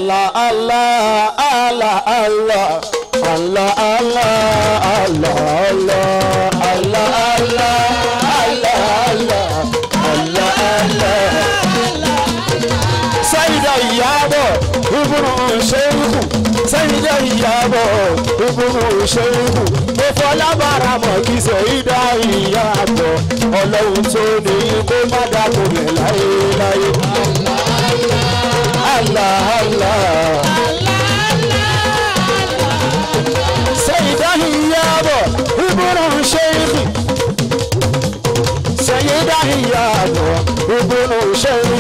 Allah Allah Allah Allah Allah Allah Allah Allah Allah Allah Allah Allah Sayyida Iyabo ibnu Sheikhu Sayyida Iyabo ibnu Sheikhu mo fọlábàrà mọ̀ kí Sayyida Iyabo Ọlọ́run tó ní kó má dàgbòlẹ̀ láyéláyé. Allah Allah Sayyida Iyabo ibnu Sheikhu Sayyida Iyabo ibnu Sheikhu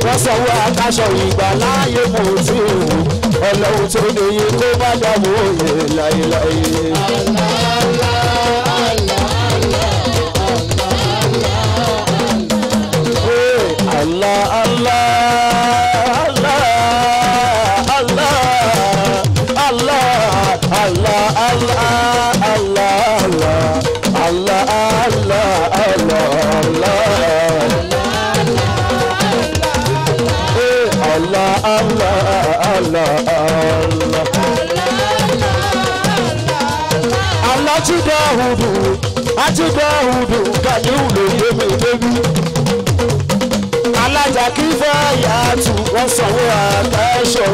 wọ́n sanwó akáṣọ ìgbà láàyè mo ti wù Ọlọ́run tó ní kó má dàgbòlẹ̀ láyéláyé. Allah Allah Allah Allah Allah Allah Allah Allah Allah ti Dáúdù Gàníù lóye mi débi alájà kí fẹ́ yàtù wọ́n sanwó àtàṣọ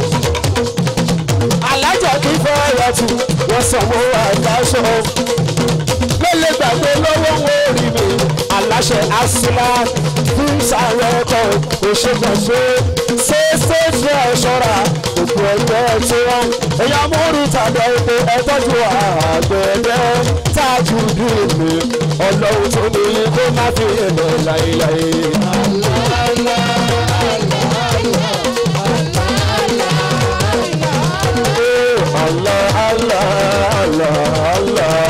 alájà kí fẹ́ yàtù wọ́n sanwó àtàṣọ lélẹ̀ gbàgbé lọ́wọ́ wọn rí mi aláṣẹ asílá fún sàrẹ́kọ̀ òṣèlú ṣe ṣọ́ra òkú ẹgbẹ́ tí wọ́n èèyàn múrù tàbí epo ẹtọ́jú àgbẹ̀dẹ́ tájú bí mi Ọlọ́run tó ní kó má fi èlò láéláé. Allah Allah Allah Allah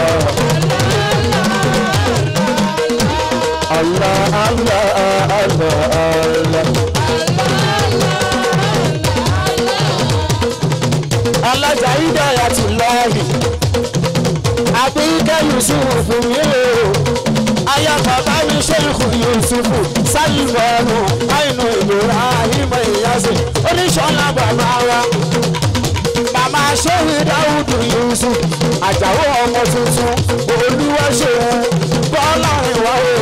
Allah Allah Allah alájà Hidayatullahi Àbíkẹ́ Yusufu yìí aya bàbá mi Sheikhu Yusufu Sálímọ̀nù àìnú Ibrahim Ìyásí oníṣọ́lá bàbá wa màmá Sheikh Dáúdù Yusuf Àjàó ọmọ tuntun olúwa ṣeun bọ́lá ìwà o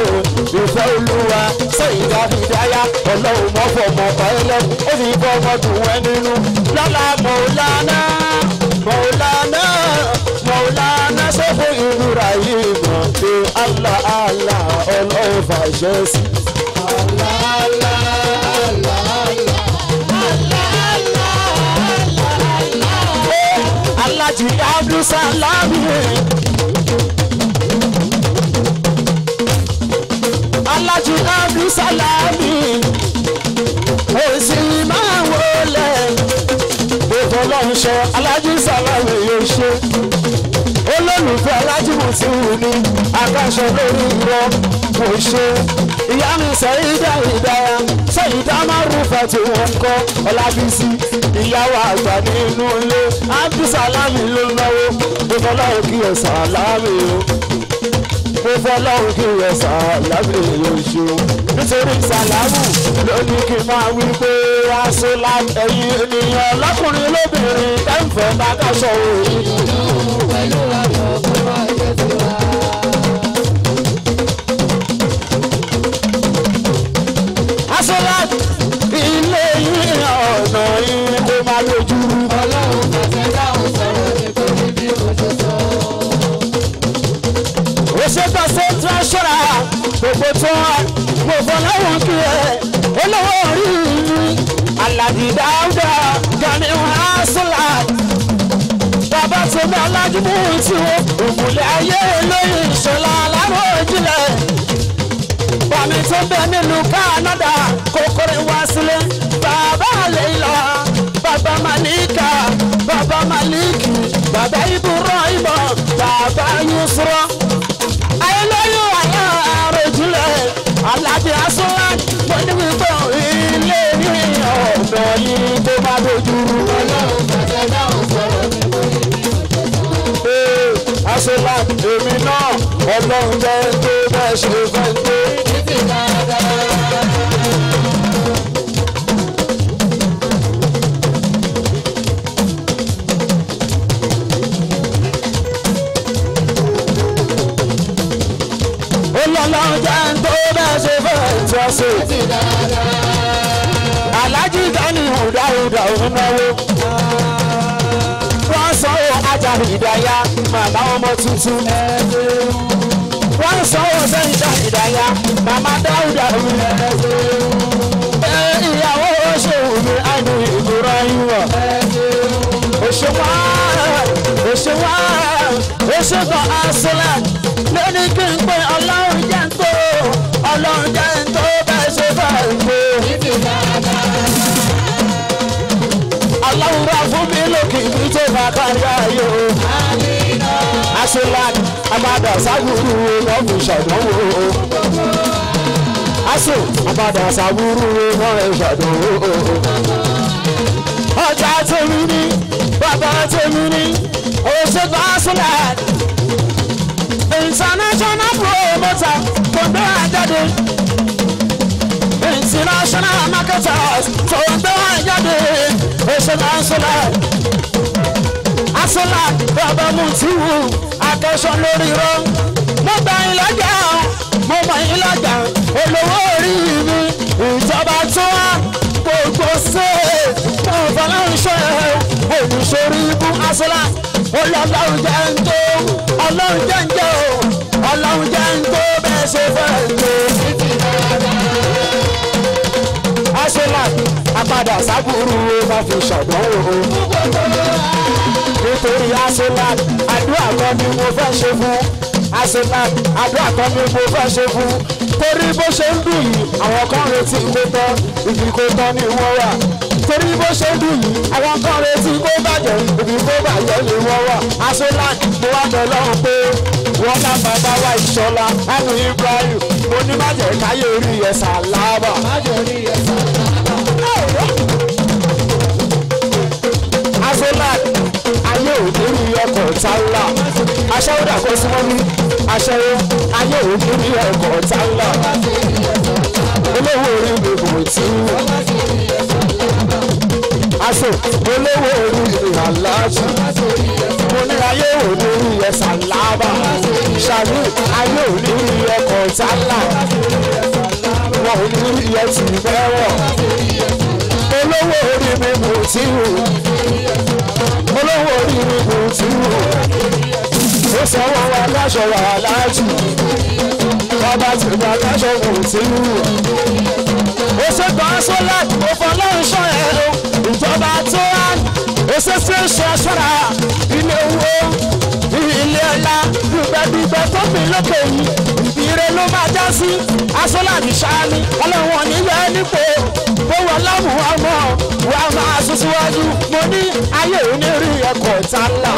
ìfẹ́ olúwa Sayyida Hidaya Ọlọ́run mọ́fọ̀mọ́ pẹ́lẹ́ ó fi bọ́ ọmọ dùn wẹ́ nínú lọ́la Maulana Maulana Maulana Sheikh Ibrahim ṣe Allah Allah Ọlọ́run fàṣẹ sí. Allah Allah Allah Allah Alhaji Abdulsalami Alhaji Abdulsalami òsì máa wọlé ìfọlọ́run ṣe Alhaji Salami yóò ṣe olólùfẹ́ Alhaji Musiu ní akáṣọ lórí irọ́ kò ṣe ìyá mi Sayyida Hidaya Sayyida Marufa tí wọ́n ń kọ́ Ọlábísí ìyàwó àgbà nínú ilé Abdulsalami ló náwó ìfọlọ́run kí ẹ Salami o ìfọlọ́run kí ẹ Salami yóò ṣe o nítorí Sàlámù ló ní kí n máa wí pé aṣọ ẹ̀yin ènìyàn lọ́kùnrin lóbìnrin tẹ́ǹfẹ̀ bá káṣọ òòrùn pẹ̀lú àjọ pé máa jẹ́ tiwa. Aṣọ́lá ilé yìí ọ̀nà yìí kó máa lójú. Ọlọ́run tẹ̀sẹ̀ dáhùn sọ̀rọ̀ nítorí bí mo ṣe sọ. Òṣèkọ̀ Central ṣọ́ra gbogbo tó mo fọlọ́run kí ẹ olówó orí mi. Alhaji Dáúdà Gàníù Aṣọ́lá. Bàbá tó ní Alhaji Musiu òmùlẹ̀ ayé lóyún ìṣọ̀lá aláró ìjìnlẹ̀. Bàmí tó bẹ nínú Canada kòkòrò wá sílé. Bàbá Leila, bàbá Malika, bàbá Maliki, bàbá Ibrahim, bàbá Yusra. Ayélujára àyà àròjìnlẹ̀ Alhaji Aṣọ́lá mo ní wípé ilé ní ọ̀dọ̀ yìí tó bá dojú. Ọlọ́run tẹ̀sẹ̀ dáhùn sọ̀rọ̀ nípa Aṣọ́lá èmi náà Ọlọ́run jẹ́ tó bẹ́ẹ̀ ṣe fẹ́ tó. aṣọ alájí dání ìdáhùdà ònáwó wọ́n sanwó ajá ìdáyà màmá ọmọ tuntun wọ́n sanwó sẹ́yìn ìdáyà màmá dáhùdà ìyàwó oṣòwò mi àìní ìgbòrò ìwọ̀ òṣèwà òṣèwà àṣọlá lóní kí n pé ọlọ́run jẹ́ ń tó bẹ́ẹ̀ ṣe bá ń gbé. Ọlọ́run bá fún mi lókè ibi tó bá kárí ayé o. Aṣọlá àbádà sábúrú wọn fi ṣàdánwò. Aṣọ àbádà sábúrú wọn fi ṣàdánwò. Ọjà tèmi ni bàbá tèmi ni òṣèlú Aṣọlá. International promoter tó ń gbé àjáde. International marketers tó ń gbé àjáde. Òṣèlú Aṣọlá. Aṣọlá bàbá mu ti wù akẹ́sọ̀ lórí rọ. Mo gbà yín lọ́jà, mo mọ̀ yín lọ́jà. Olówó orí mi ìjọba tó wá gbogbo ṣe mo fọlọ́run ṣe olùṣòrí ibú Aṣọlá. Ọlọ́run jẹ́ ń tó ọlọ́run jẹ́ ń jẹ́ o ọlọ́run jẹ́ ń tó bẹ́ẹ̀ ṣe fẹ́ tó. Aṣọlá àpadà sábúrú bá fi ṣàdánwò nítorí Aṣọlá àdúrà kan ni mo fẹ́ ṣe fún Aṣọlá àdúrà kan ni mo fẹ́ ṣe fún torí bó ṣe ń dùn yìí àwọn kan retí kó tán ibi kó tán ni wọ́n wà torí bó ṣe ń dùn yìí àwọn kan retí kó bàjẹ́ ibi kó bàjẹ́ ni wọ́n wà Aṣọlá mo wá bẹ̀ lọ́rùn pé wọ́n ná bàbá wa Ìṣọ̀lá ẹnu Ibrahim mo ní má jẹ́ káyé orí ẹ̀ sàlábà. Aṣọlá ayé òdìrí ọkọ̀ tálà aṣẹ́wọ́dà kó súnmọ́ mi aṣẹ́wọ́ ayé òdìrí ọkọ̀ tálà olówó orí mi kò tí aṣọ olówó orí mi aláàjì mo ní ayé òdìrí ẹ̀sà lábà ṣàbí ayé òdìrí ọkọ̀ tálà wọn ò ní iye tì bẹ́rọ̀ olówó orí mi kò tí olówó orí mi kò tí ó sanwó wa káṣọ wà láàjì bàbá tí bá káṣọ kò tí ó ṣe gbọ́n Aṣọlá ó fọlọ́run ṣọ́ ẹ̀ o ìjọba tó wá ó ṣe ṣe ṣọ́ra ilé owó ilé ọlá dùgbẹ́dùgbẹ́ tó fi lókè yìí ìbíire ló máa já sí Aṣọlá ní sáni ọlọ́wọ́n níbẹ̀ nípò owó ọlọ́mù ọmọ wa máa sún síwájú mo ní ayé onírí ẹ̀kọ́ tálà.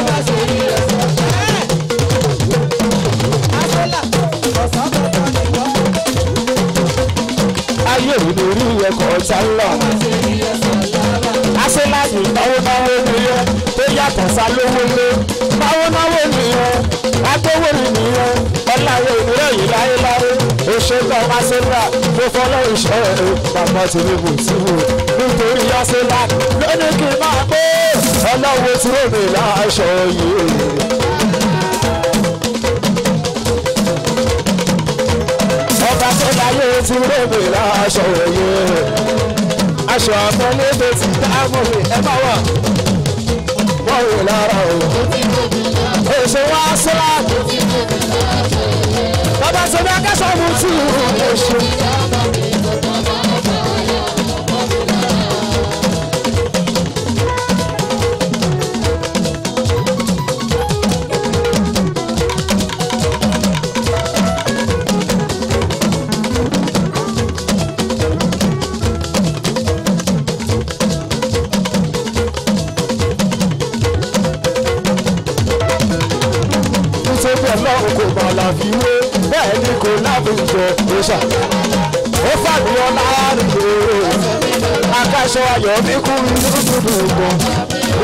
Ayé onírí ẹ̀kọ́ tálà. Aṣọlá ní náwó nìyẹn tó yàtọ̀ sá lówó lé náwó nìyẹn agbówó nìyẹn ọláyé òmìnira yìí láyéláyé òṣèlú Aṣọlá mo fọlọ́ ìṣọ́ ẹ̀rọ bàbá Tinubu tí wò nítorí Aṣọlá lónìí kí n máa gbé ọlọ́wọ́ tí ó mi láṣọ yìí. Ọba tó láyé tí ó mi láṣọ yìí aṣọ àpọ́nlé ti dáàbò mi ẹ bá wà wọ́n wò lára o. Èso wa Aṣọlá bàbá tó bí akẹ́sọ̀ mú tí ó ṣe. Ọlọ́run kò bá láfiwé bẹ́ẹ̀ ni kò lábùjọ ìṣà ó fàbíọ́ láàrin lóore akáṣọ ayọ̀ mi kú inú dúdú gan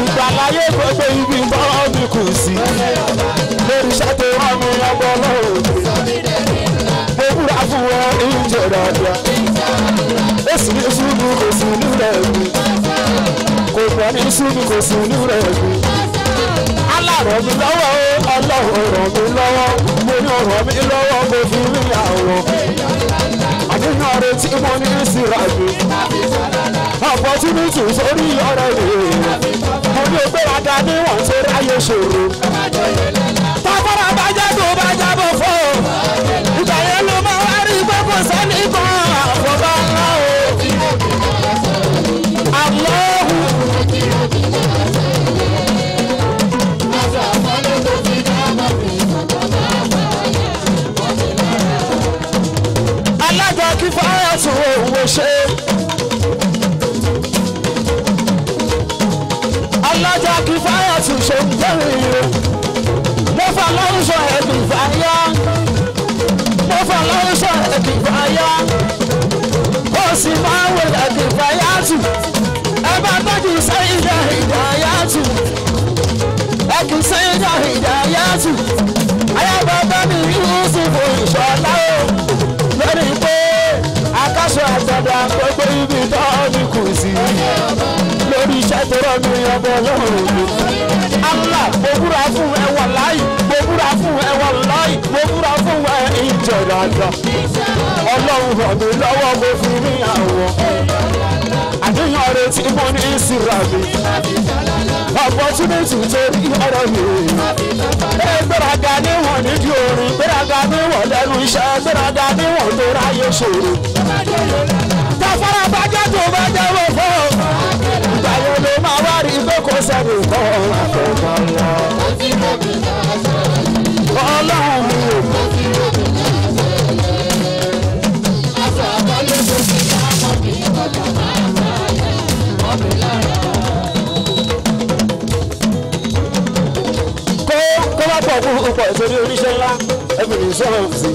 ìgbàláyé gbogbo ibi bọ́ mi kù sí lórí iṣẹ́ tó wọ́n mi ọgbọ́n lọ́wọ́ mo búra fún wọn ìjọ dáadáa ó sì ní ṣubú kò sí nílẹ̀ mi kò pọ̀ ní ṣubú kò sí nílẹ̀ mi. Alárọ̀ mi lọ́wọ́ Ọlọ́run ràn mí lọ́wọ́ mo ní ọ̀rọ̀ mi lọ́wọ́ mo fi rí àwọn àníyàn rẹ̀ tí mo ní síra mi. opportunity sórí ọ̀rẹ́ mi. mo ní ògbéraga níwọ̀n tó ráyè ṣòro. tọ́kọ́rọ́ bá jẹ́ tó bá jábọ̀ fọ́. ìgbà yẹn ló máa wá rí pé kò sẹ́ni kan àfọ̀bá ńlá o. Allahu. alága kí fáyà tún òun ṣe. alága kí fáyà tún ṣe ń bẹ̀rẹ̀ mo fà lọ́rùn sọ ẹ̀kì fáyà. mo fà lọ́rùn sọ ẹ̀kì fáyà. ó sì máa ń wọ ẹ̀kì fáyà tù. ẹ bá tọ́jú sẹ́yìn dá ìdáyà tù. ẹ̀kì sẹ́yìn dá ìdáyà tù. ayé bàbá mi Yusuf Ìṣọ̀lá o. lórí pé akáṣọ àtọ̀dá gbogbo ibi tó ní kù sí. lórí iṣẹ́ tó rọ̀ mí ọbọ̀ lọ́rùn mi. Allah mo búra fún ẹ wàláhì. mo búra fún ẹ wàláhì. mo búra fún ẹ ìjọ̀dàdà. Ọlọ́run ràn mí lọ́wọ́ mo fi ní àwọn. àníyàn rẹ̀ tí mo ní síra mi. opportunity torí ọ̀rọ̀ mi. gbéraga níwọ̀n nídìí orin. gbéraga níwọ̀n lẹ́nu iṣẹ́. gbéraga níwọ̀n tó ráyè ṣòro. tọ́fọ́nà bá jẹ́ tó bá jẹ́ wò fún ọ. ìgbà yẹn ló máa wá rí pé kò sẹ́ni kan àfẹ́fọ́ lọ. Ọlọ́run mi ò mọ̀. kó bá pọ̀ fún ọ̀pọ̀ ìṣòro oníṣẹ́ ńlá ẹ̀mí sọ̀rọ̀ sí.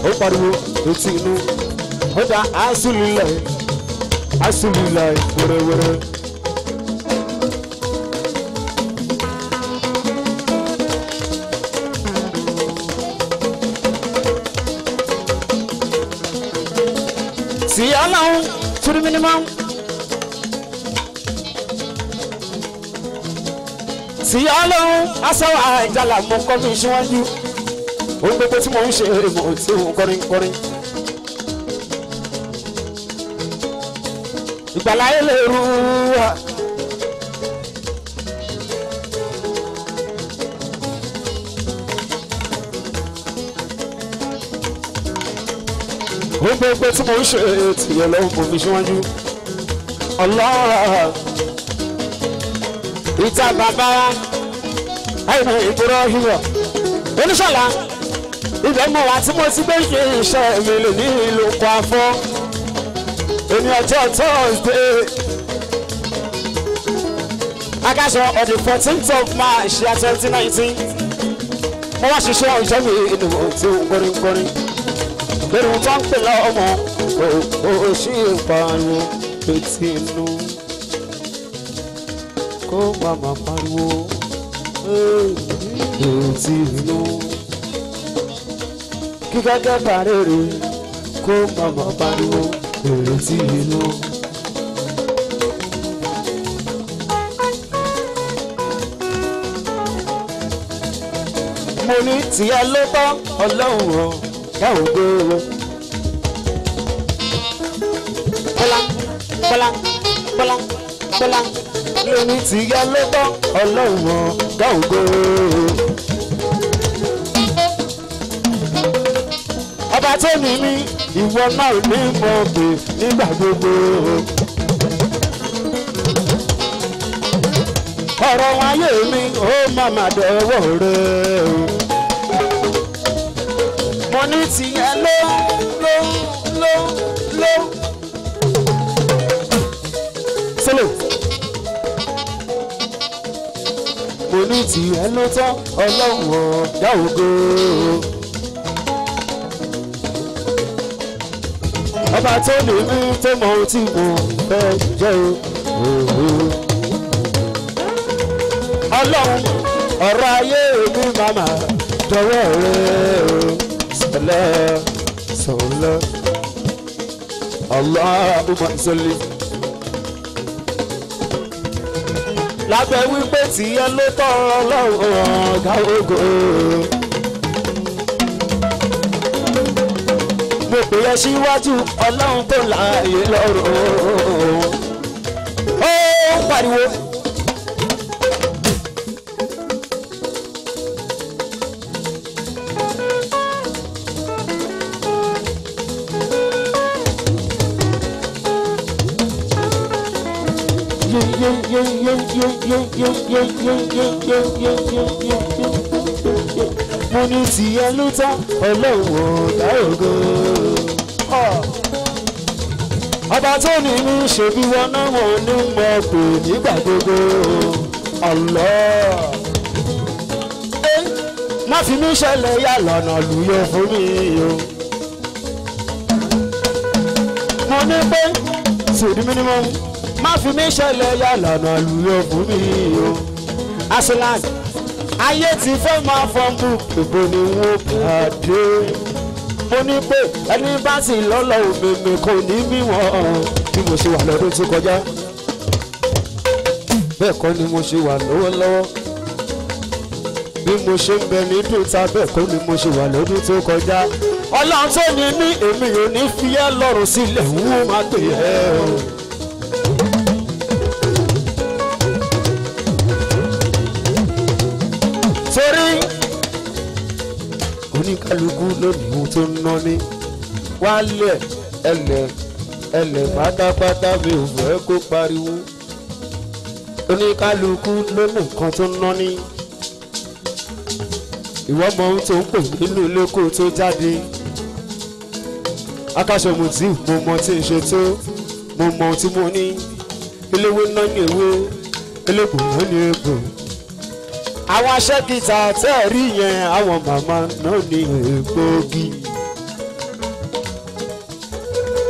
ó pariwo etí inú ó dá asúlùlẹ̀ wẹ́rẹ́wẹ́rẹ́. sí Ọlọ́run tún mínímọ́. sí Ọlọ́run aṣọ́wọ́ àìjàlá mọ́ kọ́ mi síwájú. ohun gbogbo tí mo ń ṣe èrè mọ̀ tí mo kọrin. ìgbàláyé lè rú wa. ohun gbogbo tí mo ń ṣe tìyẹ lọ́wọ́ mo fi síwájú. Allah ìta bàbá àìmọ̀ ìbúrọ̀ híwọ̀ oníṣọ̀lá ibẹ̀ mọ̀ wá tí mo ti gbé ṣe iṣẹ́ mi lè ní ìlú Kwafọ́ èmi ọjọ́ Thursday akáṣọ on the 14th of March 2019 mo wá ṣiṣẹ́ ọjọ́ mi inú tí ó ń kọrin lórí wọn tó ń pè lọ́mọ òṣì ìpariwo etí inú kó màmá pariwo etí inú kí gẹ́gẹ́ bá rèrè kó màmá pariwo etí inú. mo ní tiẹ̀ ló tán Ọlọ́run ọ̀ káwọn gbé wọn. bọ́lá lóní tìyẹ ló tán Ọlọ́run ọ̀ káwọn gbé wọn. ọba tó ní mí ìwọ náà ní mọ̀ pé nígbà gbogbo. ọ̀rọ̀ ayé mi ó màmá dọ̀wọ́ rẹ̀ o. mo ní tìyẹ ló. sílẹ̀. mo ní tìyẹ ló tán Ọlọ́run ọ̀gá ògo. ọba tó ní mí tó mọ ohun tí mo fẹ́ jẹ́ o. Ọlọ́run ọ̀rọ̀ ayé mi màmá dọ̀wọ́ rẹ̀ o. sọ̀lẹ̀ Allahumma salli. lábẹ́ wípé tìyẹ ló tọ́ Ọlọ́run ọ̀gá ògo. mo mo pè é síwájú ọlọ́run tó láàyè lọ́rùn ó pariwo. mo ní tìyẹ ló tán ọlọ́run ọ̀gá ògo. ọba tó ní mí ṣe bí wọn náà wọn ní mọ pé nígbà gbogbo Allah. má fi mí ṣẹlẹ̀ yà lọ́nà lùyọ fún mi o. mo ní pé sùdí mínímọ́ má fi mí ṣẹlẹ̀ yà lọ́nà lùyọ fún mi o. Aslan ayé ti fẹ́ máa fọ́nbù ìbò ni wọ́n bá dé. mo ní pé ẹni bá sì lọ́lọ́ òmìnir kò ní mí wọ́n bí mo ṣe wà lọ́dún tó kọjá bẹ́ẹ̀ kọ́ ni mo ṣe wà lọ́wọ́lọ́wọ́ bí mo ṣe ń bẹ ní dùtà bẹ́ẹ̀ kọ́ ni mo ṣe wà lọ́dún tó kọjá. ọlọ́run tó ní mí èmi ò ní fi ẹ́ lọ́rùn sílẹ̀ wọ́n máa pè ẹ́ o. torí oníkálukú lónìí ohun tó ń ná ní wálé ẹlẹ̀ pátápátá mi ò fẹ́ kó pariwo. oníkálukú lónìí nǹkan tó ń ná ní ìwọ mọ ohun tó ń pè nínú ilé kó tó jáde. akáṣọmù tí mo mọ tí ń ṣe tó mo mọ ohun tí mo ní. eléwé náà ní ewé elégbò náà ní egbò. àwọn aṣẹ́gìtà tẹ́ ẹ̀ rí yẹn àwọn màmá náà ní egbògi.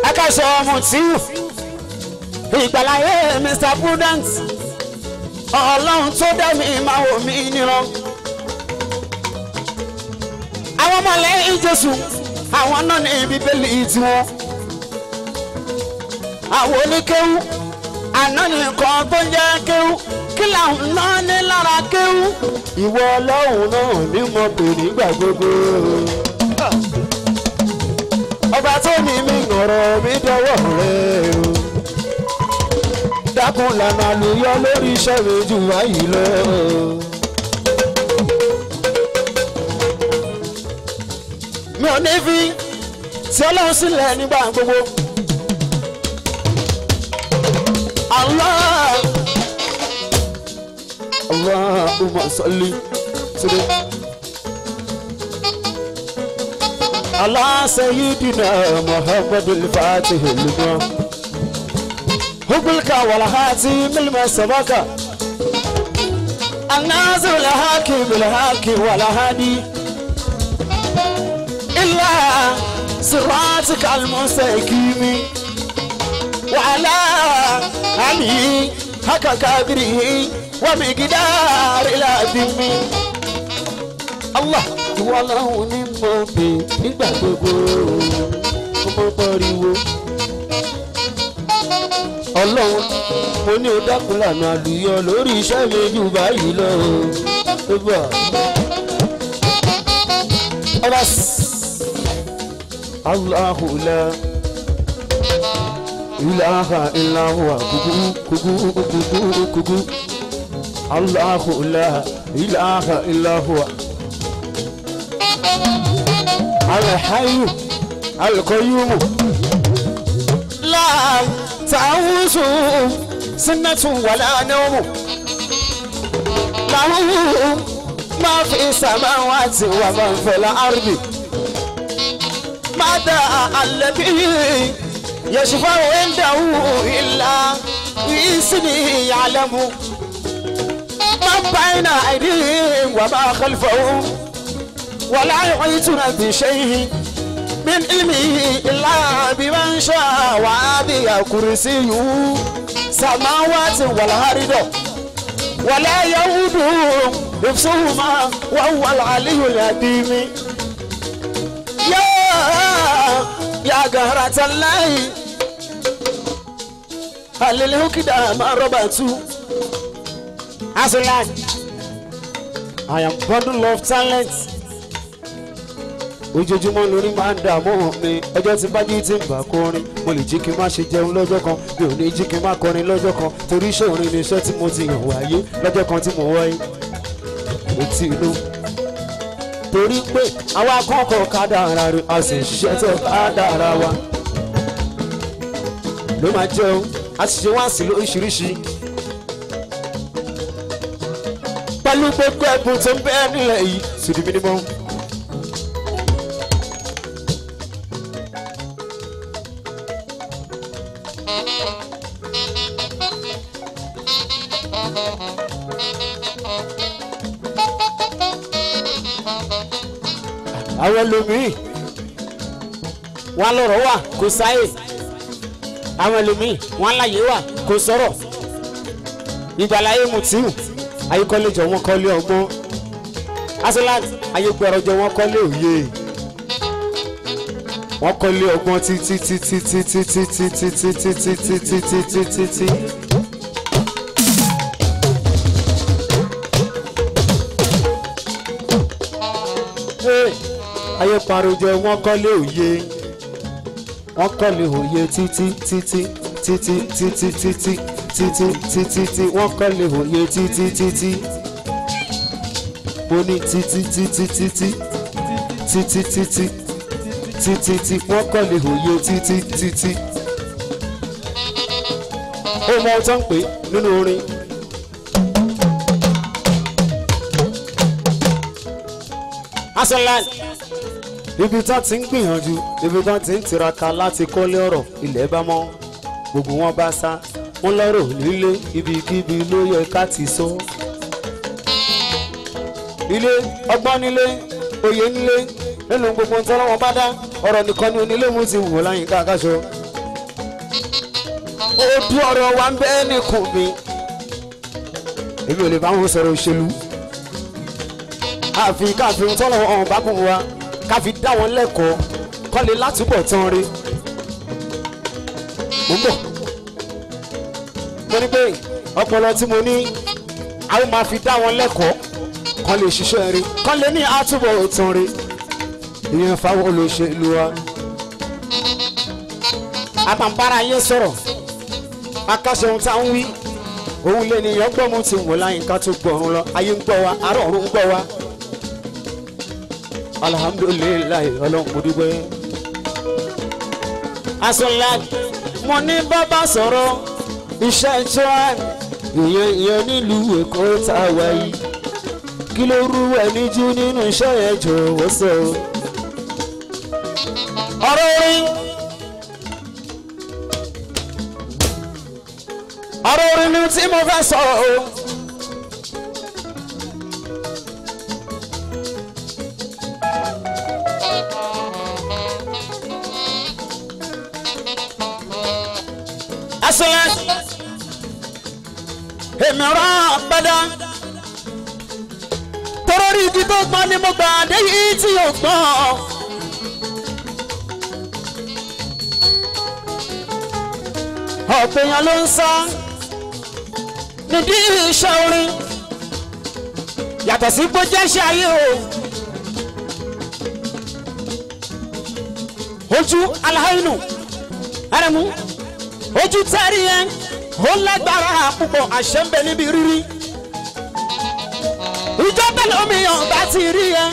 akáṣọmù tí ìgbàláyé Mr. Prudent ọlọ́run tó dá mi máa wò mí níran. àwọn ọmọlẹ́yìn Jésù àwọn náà ní bíbélì tiwọn. àwọn oníkéwú àná nìkan tó ń jẹ́ kéwú kí làwọn náà ní lára kéwú. ìwọ ọlọ́run náà ní mo pè nígbà gbogbo. ọba tó ní mi ọ̀rọ̀ mi dọwọ́ rẹ̀ o. dákun lànà àlùyọ lórí iṣẹ́ mi jù wáyé lọ. mi ò ní fi tí ọlọ́run sílẹ̀ nígbà gbogbo. Allah Allahumma salli ala sayyidina Muhammadul Fatih lima hubulka wal hatim lima sabaka الناصر الحق بالحق ولا هادي إلا صراطك المستقيم وعلى آله حق قدره ومقدار العظيم. الله والله نمو بي nígbà gbogbo ọmọ pariwo. ọlọ́run mo ní o dákun lànà àlùyọ lórí iṣẹ́ mi jù báyìí lọ. Allahu la ilaha illa huwa kuku. Allahu la ilaha illa huwa al-hayyu al-qayyum la ta'uzu sinatun wala nawm lahu ma fi samawati wa ma fil ardi ماذا الذي يشفع عنده إلا بإذنه يعلم ما بين أيديهم وما خلفهم ولا يحيطون بشيء من علمه إلا بمن شاء وسع كرسيه السماوات والأرض ولا يؤوده حفظهما وهو العلي العظيم. يا قهرة الله هل الهكدا ما ربطوا. Aslan, I am bundle of talent. ojoojúmọ́ lórí máa ń dààmú mi ọjọ́ tí bá jí tí ń bá kọrin mo lè jí kí n má ṣe jẹun lọ́jọ́ kan mi ò ní jí kí n má kọrin lọ́jọ́ kan torí iṣẹ́ orin ni iṣẹ́ tí mo ti yàn wáyé lọ́jọ́ kan tí mo wáyé etí inú torí pé àwa kọ́kọ́ kádàrá rẹ̀ a sì ṣiṣẹ́ tó kádàrá wa ló máa jẹun a sì ṣe wá sí lóríṣiríṣi pẹ̀lú gbogbo ẹ̀bùn tó ń bẹ nílẹ̀ yìí sùdí mínímọ́. àwọn ẹlòmíì wọn lọ́rọ̀ wà kò sáyè àwọn ẹlòmíì wọn láyé wà kò sọ̀rọ̀ ìgbàláyé Mutiu ayékọ́lẹ́jọ wọn kọ́lé ọgbọ́n Asolat ayégbẹ̀rọ̀jọ wọn kọ́lé òye wọn kọ́lé ọgbọ́n títí. ayé parojọ wọn kọ́lé òye wọn kọ́lé òye títí wọn kọ́lé òye títí mo ní títí wọn kọ́lé òye títí ó mọ ohun tó ń pè nínú orin. Asolat ibi tó ti ń gbìyànjú ibi tó ti ń tiraka láti kọ́lé ọ̀rọ̀ ilẹ̀ bá mọ́ gbogbo wọn bá sá wọn lọ́rọ̀ nílé ibikíbi ló yẹ ká ti sọ. ilé ọgbọ́n nílé òye nílé nínú gbogbo ń tọ́lọ́ wọn bá dá ọ̀rọ̀ nìkan ní onílé mú ti wò láyìn káàkáṣọ. ó tú ọ̀rọ̀ wa ń bẹ́ẹ̀ nìkùn mi èmi ò lè bá wọn sọ̀rọ̀ òṣèlú àfi káàfin tọ́lọ̀ ọ̀hún bá kún wa káfi dá wọn lẹ́kọ̀ọ́ kọ́ lè látúbọ̀ tán rí. mo ń bọ̀ mo ní pé ọpọlọ tí mo ní àwọn máa fi dá wọn lẹ́kọ̀ọ́ kọ́ lè ṣiṣẹ́ rí kọ́ lè ní àtúbọ̀ tán rí. ìyẹn fáwọn olóṣèlú wa. àtàǹbára yẹn sọ̀rọ̀ akáṣe ohun tá ń wí òun lè ní ìyẹn gbọ́ mu ti wò láyìn ká tó gbọ̀run lọ ayé ń gbọ́ wa àárọ̀ ọ̀run ń gbọ́ wa. Alhamdulilayi Ọlọ́run mo dúpẹ́. Asolat mo ní bàbá sọ̀rọ̀ iṣẹ́ joan ìyẹn nílùú Èkó tá a wà yìí kí ló rú ẹni jú nínú iṣẹ́ yẹn jọ̀wọ́ sọ. ọ̀rọ̀ orin ni tí mo fẹ́ sọ̀rọ̀ o. Asolat èmi rán gbada torórí igi tó gbọ́n ni mo gbà dé yìí tí yóò gbọ́n. ọ̀pọ̀ èèyàn ló ń sá nídìí iṣẹ́ orin yàtọ̀ sí bó jẹ́ iṣẹ́ ayé o. ojú aláìnù ẹrẹ̀mú ojú tẹ́rí yẹn ó lágbára púpọ̀ àṣẹ ń bẹ níbi rírí. ìjọ bẹ́ẹ̀ lómiyàn bá ti rí yẹn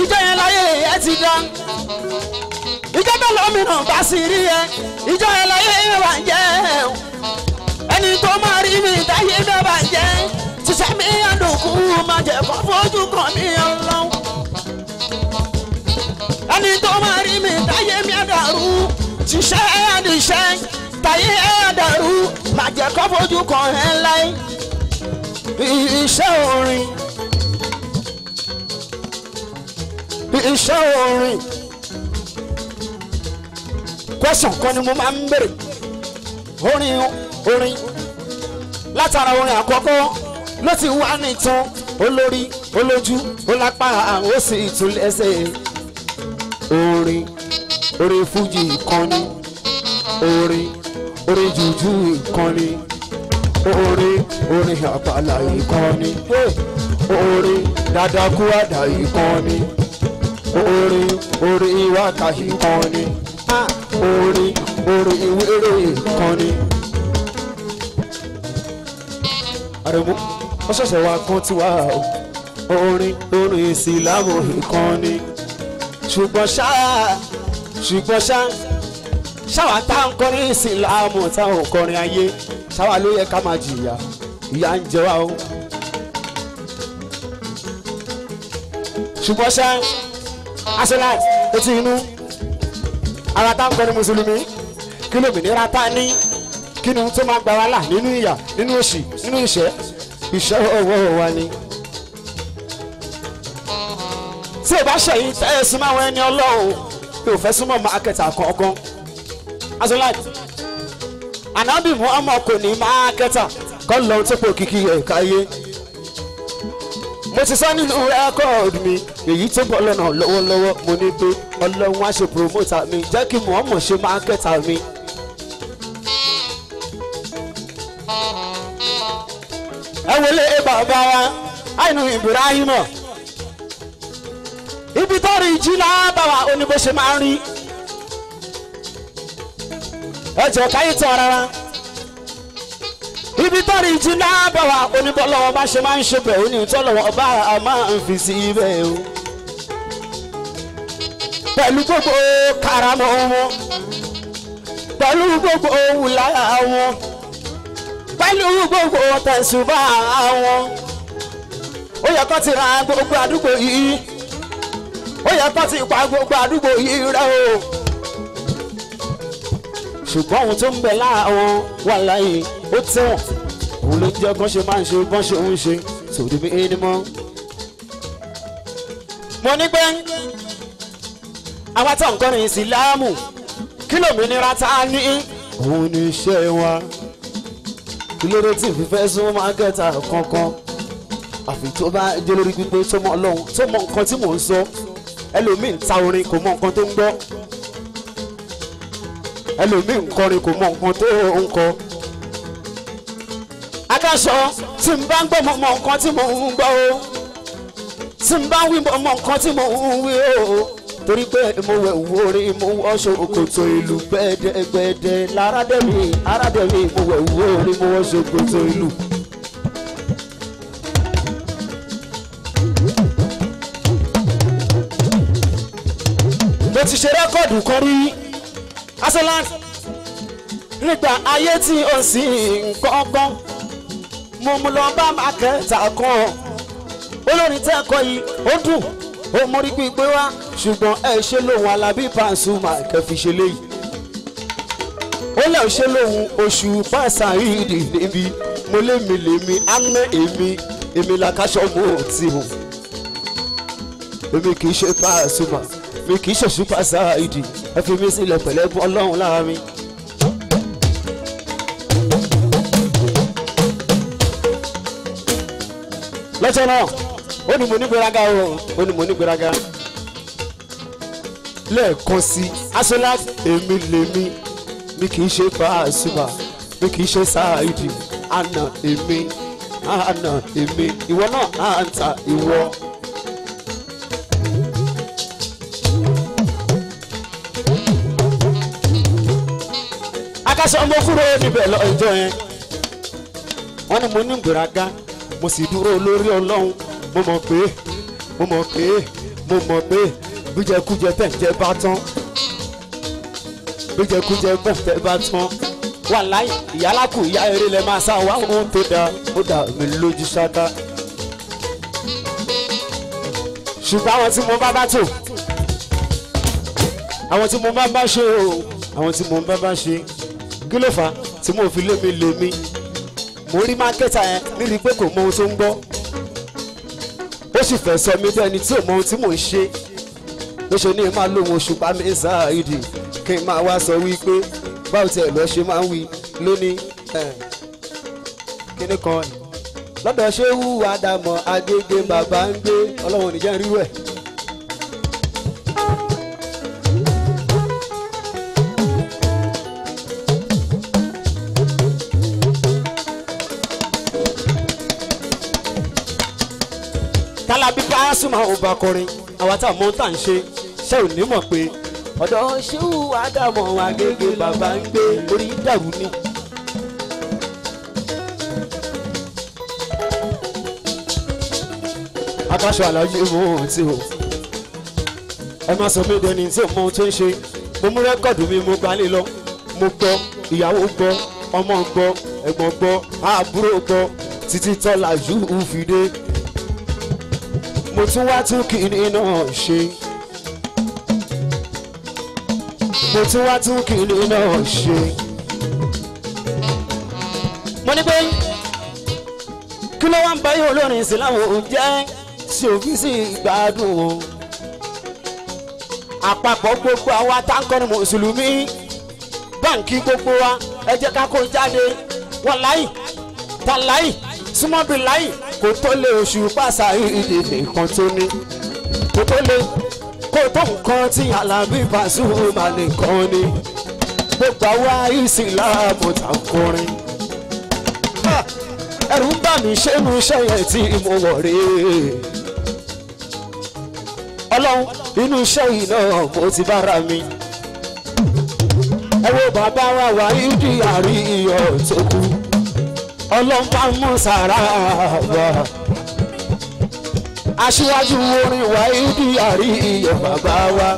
ìjọ yẹn láyé yẹn ti dá. ìjọ bẹ́ẹ̀ lómiyàn bá sì rí yẹn ìjọ yẹn láyé yẹn wà jẹ́. ẹni tó máa rí mi táyé bẹ́ẹ̀ bá jẹ́ ṣiṣẹ́ mi àdùnkù máa jẹ́ kó fojú kan mi ọlọ́run. ẹni tó máa rí mi táyé mi àdàrú ṣiṣẹ́ àdìṣẹ́ táyé àdàrú máa jẹ́ kó fojú kan ẹ̀ láì. iṣẹ́ orin question kan ni mo máa ń bèrè orin látara orin àkọ́kọ́ ló ti wá nìtàn olórí olójú olápá ó sì tún lẹ́sẹ̀. orin fújì ìkànnì orin jùjú ìkànnì orin àpàlà ìkànnì orin dadakuada ìkànnì orin wákàtí kan ni orin ìwéré kan ni. Àrẹ̀mú wọ́n ṣẹ̀ṣẹ̀ wá kan tí wá o orin ìsìlámù kan ni. ṣùgbọ́n ṣáwa tá ń kọrin ìsìlámù táwọn kọrin ayé ṣáwa ló yẹ ká máa jìyà ìyà ń jẹ wá o. ṣùgbọ́n aṣọ́láì etí inú ara tá ń kọrin mùsùlùmí kí lómìnira tá ní kí ni tó máa gbà wá là nínú ìyà nínú òṣì nínú ìṣẹ́ ọwọ́ wa ni. tí ò bá ṣẹ̀yìn tẹ́ ẹ súnmọ́ àwọn ẹni ọlọ́run tí ò fẹ́ súnmọ́ mákẹ́tà kankan aṣọ́láì ànábì mú ọmọ kò ní mákẹ́tà kọ́ lọ́n tó pò kìkì ẹ̀ káyé. mo ti sọ nínú rẹ́kọ̀dù mi èyí tó bọ́ lọ́nà lọ́wọ́lọ́wọ́ mo ní pé ọlọ́run á ṣe promoter mi jẹ́ kí Muhammad ṣe mákẹ́tà mi. ẹ wọlé bàbá wa àìnú Ibrahim ibi tó rí jí lábàwá oníbó ṣe máa ń rí ẹ jẹ́ káyé tán rárá ibi tó rí jí lábàwá oníbó lọ́wọ́ bá ṣe máa ń ṣe bẹ̀ òní tó lọ́wọ́ ọba a máa ń fi sí ibẹ̀ o pẹ̀lú gbogbo karamọ́ wọn pẹ̀lú gbogbo wùláyà wọn pẹ̀lú gbogbo tẹ̀sùbà wọn ó yẹ kó ti ra gbogbo àdúgbò yìí ó yẹ kó ti pa gbogbo àdúgbò yìí rẹ o ṣùgbọ́n ohun tó ń bẹ láwọn wà láyé ó tẹ̀wọ̀n òun ló jẹ́ bọ́n ṣe máa ń ṣe bọ́n ṣe ń ṣe sòdì bí ẹni mọ́. mo ní pé àwọn tó ń kọrin ìsìlámù kí lómìnira tá a ní òun ní iṣẹ́ wa kí ló dé tí ìfífẹ́ sún mákẹ́tà kankan àfi tó bá jẹ́ lórí pípé tó mọ Ọlọ́run tó mọ nǹkan tí mò ń sọ ẹlòmíì ń ta orin kò mọ nǹkan tó ń gbọ́ ẹlòmíì ń kọrin kò mọ nǹkan tó ń kọ. adáṣọ tí n bá ń gbọ́ mọ nǹkan tí mò ń gbọ́ o tí n bá ń wí mọ nǹkan tí mò ń wí o torí pé mo wẹ̀ wò orin mo wọṣọ òkòtò ìlú gbẹ́dẹ́gbẹ́dẹ́ alárádẹ́mì mo wẹ̀ wò orin mo wọṣọ òkòtò ìlú. mo ti ṣe rẹ́kọ̀dù kan rí asolan nígbà ayé tí ó sì nǹkan kan mo mú lọ bá mákẹ́tà kan olórin tẹ́kọ̀ọ́ yìí ó dùn ó mórí pípé wá ṣùgbọ́n ẹ ṣe lóhun Alábí Pasuma kẹfì ṣe léyìí ó lẹ́ ò ṣe lóhun oṣù pàṣà ìdí níbi mo lémi ámẹ́ èmi làkàṣọ mo ti hù èmi kì í ṣe Pasuma mi kì í ṣòṣù pàṣà ìdí ẹ fi mí sílẹ̀ pẹ̀lẹ́ bọ́ Ọlọ́run lára mi. lọ́jọ́ náà ó ní mo ní gbéraga ó ní mo ní gbéraga lẹ́ẹ̀kan sí aṣọlá èmi lèmi mi kì í ṣe Pasuma mi kì í ṣe Saidi àná èmi ìwọ náà à ń ta ìwọ. akásọ ọmọ kúrò níbẹ̀ lọ ìjọ yẹn wọ́n ní mo ní gbéraga mo sì dúró lórí Ọlọ́run mo mọ̀ pé bíjẹkújẹ tẹ̀jẹ̀ bá tán bíjẹkújẹ tẹ̀ bá tán wà láì ìyálákù ìyá eré lẹ máa sá wá ohun tó dáa ó dà mí lójú ṣáká ṣùgbọ́n àwọn tí mo bá tò àwọn tí mo bá ṣe o àwọn tí mo bá ṣe kí ló fà á tí mo fi lémi mo rí mákẹ́tà yẹn nírí pé kò mọ ohun tó ń gbọ́ ó sì fẹ́ sọ mí bẹ́ẹ̀ ni tí ò mọ ohun tí mò ń ṣe ló ṣe ní máa lóhun Òṣùpá mi Saidi kí n máa wá sọ wípé báwo tiẹ̀ lọ ṣe máa ń wí lónìí kíní kan lọ́dọ̀ ṣé wú Àdàmọ̀ Agége bàbá ń gbé Ọlọ́run nìjẹ́ rírú ẹ̀. Alábí Pasuma ò bá kọrin àwa tá a mọ tá à ń ṣe ṣé ò ní mọ̀ pé ọ̀dọ̀ ṣéwù Ádámọ̀ Agége bàbá ń gbé orí dàrú ni. Akáṣọ Àlàjí mú ohun tí o ẹ má sọ mí dẹni tí ò mọ ohun tó ń ṣe. Mo mú rẹ́kọ̀dù mi mo gbalẹ̀ lọ mo gbọ́ ìyàwó gbọ́ ọmọ gbọ́ ẹ̀gbọ́n gbọ́ àbúrò gbọ́ títí tọ́lá yóò fi dé. Mo tún wá tún kìíní náà ṣe. Mo tún wá tún kìíní náà ṣe. Mo ní pé kí ló wá ń bá yóò lórin ìsìlámù jẹ́ tí òfin sì gbádùn o. Àpapọ̀ gbogbo àwa tá ń kọ́ni mùsùlùmí báǹkì gbogbo wa ẹ jẹ́ ká kó jáde wọ́n láì ta láì súnmọ́ bí láì kò tó lé oṣù pàṣà ìdè nìkan tó ní kò tó lé kò tó nǹkan tí Alábí Pasuma nìkan ní gbogbo àwa ìsìlámù tá ń kọrin. Ẹ̀rù ń bà mí ṣé mo ṣẹ̀yẹ̀ tí mo wọ̀ rèé. Ọlọ́run inú iṣẹ́ yìí náà mo ti bára mi. Ẹ wo bàbá wa wà ìdí àríyọ̀ tó kú. Ọlọ́run bá mú sàrà wá. Aṣíwájú orin wà ìdí àríyọ̀ bàbá wa.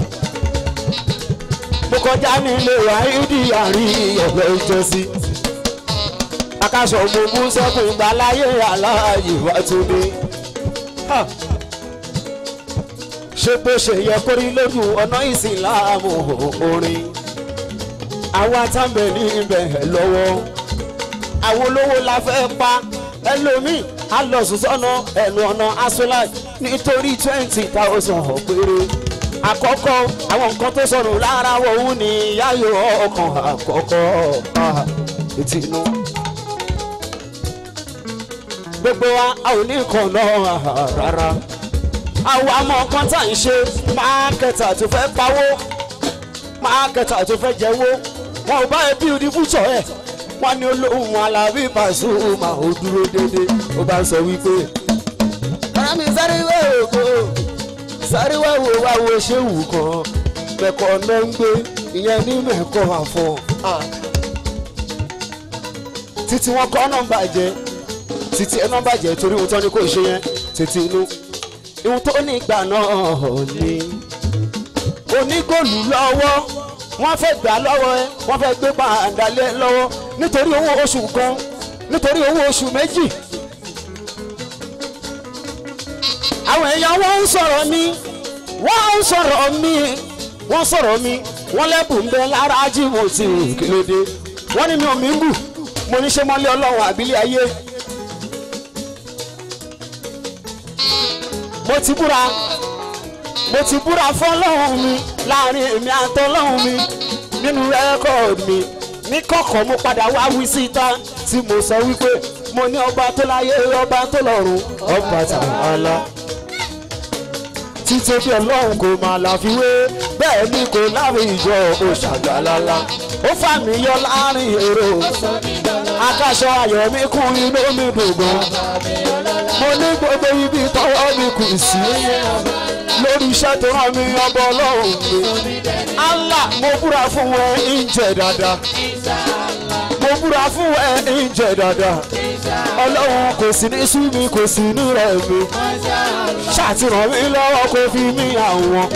Mo kọjá nílé wà ìdí àríyọ̀ lọ́jọ́ sí. Akáṣọ mo mú sẹ́kùn ìgbàláyé Aláàjì wá tún dé. Ṣé bó ṣe yẹ kórí lójú ọ̀nà ìsìlámù orin. Àwa tábẹ̀ ní ibẹ̀ lọ́wọ́. Àwọn olówó la fẹ́ pa ẹlòmíì á lọ sùn sọ́nà ẹnu ọ̀nà asọ́lá nítorí 20,000 péré. Àkọ́kọ́ àwọn nǹkan tó sọnù lára wọ̀hún ni yáyò ọkàn àkọ́kọ́ etí inú. Gbogbo wa a ò ní nǹkan náà rárá. Àwọn àmọ́ kan tá ń ṣe máàkẹ́tà tó fẹ́ pawó máàkẹ́tà tó fẹ́ jẹ́wó wọn ò bá ẹbí òdi fúnṣọ ẹ̀ wọ́n ní olóhùn Alábí Pasuma ò dúró dédé ó bá ń sọ wípé ọ̀rọ̀ mi sáré wá òkò sáré wá wo wá wo ṣé wù kan mẹ́kọ̀ náà ń gbé ìyẹn ní mẹ́kọ̀ àfọ̀ títí wọn kọ́ nọ́mbà jẹ́ títí ẹ nọ́mbà jẹ́ torí ohun tó ní kò ṣe yẹn títí inú ihun tó ní ìgbà náà ni onígòlù lọ́wọ́ wọ́n fẹ́ gbà lọ́wọ́ ẹ wọ́n fẹ́ gbé pàǹdálẹ́ lọ́wọ́ nítorí owó oṣù kan nítorí owó oṣù méjì. Àwọn èèyàn wọ́n ń sọ̀rọ̀ mi wọ́n ń sọ̀rọ̀ mi wọ́n sọ̀rọ̀ mi wọ́n lẹ́bùn bẹ́ẹ̀ lára Jímọ̀ tí kílódé wọ́n ní mi ò mí ń bù mo ní ṣe mọ́lé Ọlọ́run àbílẹ̀ ayé. mo ti búra fọ́lọ́run mi láàrin èmi àtọ́lọ́run mi nínú rẹ́kọ̀dì mi ní kọ̀kọ̀ mo padà wá wí síta tí mo sọ wípé mo ní ọba tó láyé ọba tó lọ́run ọba Tàálà títí bí Ọlọ́run kò máa láfiwé bẹ́ẹ̀ ni kò láfi ìjọ òṣàgbàlálá ó fà mí yọ láàrin èrò Akáṣọ ayọ̀ mi kún inú mi dùn gan mo ní gbogbo ibi tọ́wọ́ mi kù sí lórí iṣẹ́ tó rán mi ọba Ọlọ́run mi. Allah mo búra fún ẹ ìjẹ dáadáa mo búra fún ẹ ìjẹ dáadáa Ọlọ́run kò sí ní sú mi kò sí ní rẹ̀ mi ṣàtìràn mi lọ́wọ́ kò fi mí àwọn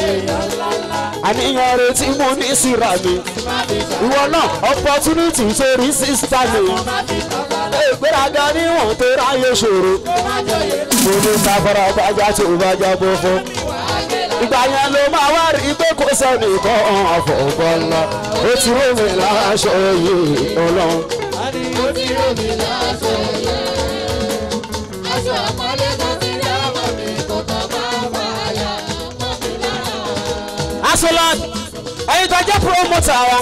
àníyàn rẹ̀ tí mo ní síra mi ìwọ náà opportunity sórí sísá mi ìgbéraga níwọ̀n tó ráyè ṣòro mo ní sáfárà bájá tó bájá bọ́ fún ìgbà yẹn ló máa wá rí pé kò sẹ́ni kan àfọ̀gbọ́ ńlá ó ti rò mí láṣọ yìí Ọlọ́run. ó ti rò mí láṣọ yìí aṣọ àpọ́nlé tó ti rí ọmọ mi kò tọ́ bá yà mọ́ mi lára. Aṣọ́lá ẹ̀yin tó jẹ́ promoter wa